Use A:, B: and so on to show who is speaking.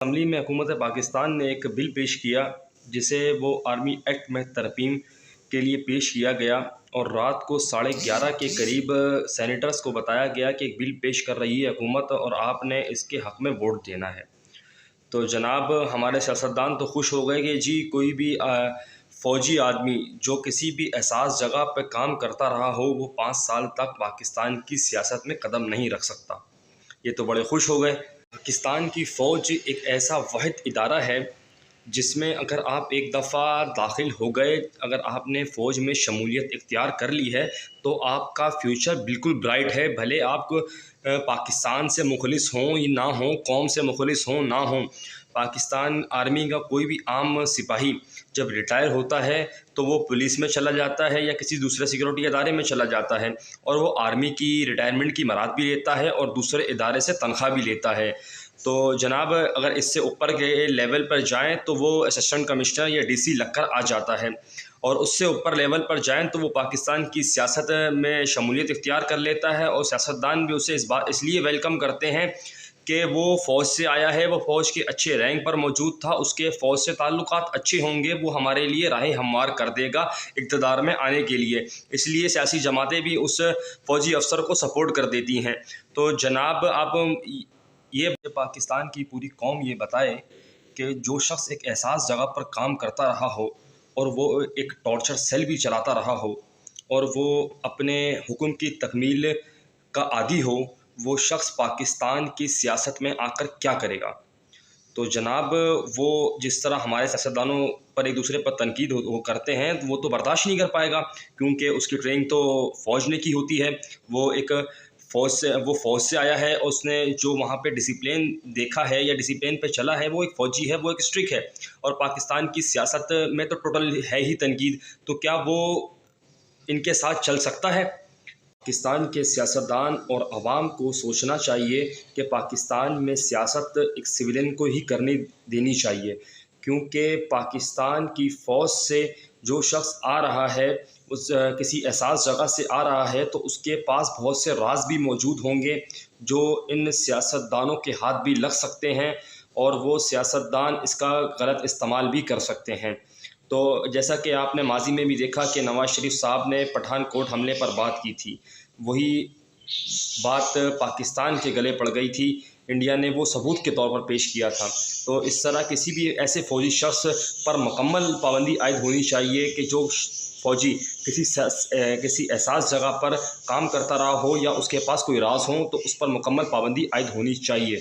A: Assembly میں حکومت پاکستان نے ایک بل پیش کیا جسے وہ آرمی ایکٹ میں ترمیم کے لیے پیش کیا گیا، اور رات کو 11:30 کے قریب سینیٹرز کو بتایا گیا کہ ایک بل پیش کر رہی ہے حکومت اور آپ نے اس کے حق میں ووٹ دینا ہے۔ تو جناب ہمارے سیاستدان تو خوش ہو گئے کہ جی کوئی بھی فوجی آدمی جو کسی بھی حساس جگہ پہ کام کرتا رہا ہو وہ 5 سال تک پاکستان کی سیاست میں قدم نہیں رکھ سکتا۔ یہ تو بڑے خوش ہو گئے۔ پاکستان کی فوج ایک ایسا واحد ادارہ ہے جس میں اگر آپ ایک دفعہ داخل ہو گئے، اگر آپ نے فوج میں شمولیت اختیار کر لی ہے تو آپ کا فیوچر بالکل برائٹ ہے، بھلے آپ پاکستان سے مخلص ہوں یا نہ ہوں، قوم سے مخلص ہوں نہ ہوں۔ پاکستان آرمی کا کوئی بھی عام سپاہی جب ریٹائر ہوتا ہے تو وہ پولیس میں چلا جاتا ہے یا کسی دوسرے سیکورٹی ادارے میں چلا جاتا ہے، اور وہ آرمی کی ریٹائرمنٹ کی مراد بھی لیتا ہے اور دوسرے ادارے سے تنخواہ بھی لیتا ہے۔ تو جناب اگر اس سے اوپر کے لیول پر جائیں تو وہ اسسٹنٹ کمشنر یا ڈی سی لگ کر آ جاتا ہے، اور اس سے اوپر لیول پر جائیں تو وہ پاکستان کی سیاست میں شمولیت اختیار کر لیتا ہے، اور سیاستدان بھی اسے اس لیے ویلکم کرتے ہیں کہ وہ فوج سے آیا ہے، وہ فوج کے اچھے رینک پر موجود تھا، اس کے فوج سے تعلقات اچھے ہوں گے، وہ ہمارے لیے راہ ہموار کر دے گا اقتدار میں آنے کے لیے۔ اس لیے سیاسی جماعتیں بھی اس فوجی افسر کو سپورٹ کر دیتی ہیں۔ تو جناب آپ یہ پاکستان کی پوری قوم یہ بتائے کہ جو شخص ایک حساس جگہ پر کام کرتا رہا ہو اور وہ ایک ٹارچر سیل بھی چلاتا رہا ہو اور وہ اپنے حکم کی تکمیل کا عادی ہو، وہ شخص پاکستان کی سیاست میں آ کر کیا کرے گا؟ تو جناب وہ جس طرح ہمارے سیاستدانوں پر ایک دوسرے پر تنقید وہ کرتے ہیں وہ تو برداشت نہیں کر پائے گا، کیونکہ اس کی ٹریننگ تو فوج نے کی ہوتی ہے، وہ فوج سے آیا ہے، اس نے جو وہاں پہ ڈسپلین دیکھا ہے یا ڈسپلین پہ چلا ہے وہ ایک فوجی ہے، وہ ایک اسٹرک ہے، اور پاکستان کی سیاست میں تو ٹوٹل ہے ہی تنقید، تو کیا وہ ان کے ساتھ چل سکتا ہے؟ پاکستان کے سیاستدان اور عوام کو سوچنا چاہیے کہ پاکستان میں سیاست ایک سویلین کو ہی کرنے دینی چاہیے، کیونکہ پاکستان کی فوج سے جو شخص آ رہا ہے اس کسی حساس جگہ سے آ رہا ہے تو اس کے پاس بہت سے راز بھی موجود ہوں گے جو ان سیاستدانوں کے ہاتھ بھی لگ سکتے ہیں، اور وہ سیاستدان اس کا غلط استعمال بھی کر سکتے ہیں۔ تو جیسا کہ آپ نے ماضی میں بھی دیکھا کہ نواز شریف صاحب نے پٹھان کوٹ حملے پر بات کی تھی، وہی بات پاکستان کے گلے پڑ گئی تھی، انڈیا نے وہ ثبوت کے طور پر پیش کیا تھا۔ تو اس طرح کسی بھی ایسے فوجی شخص پر مکمل پابندی عائد ہونی چاہیے کہ جو فوجی کسی حساس جگہ پر کام کرتا رہا ہو یا اس کے پاس کوئی راز ہو تو اس پر مکمل پابندی عائد ہونی چاہیے۔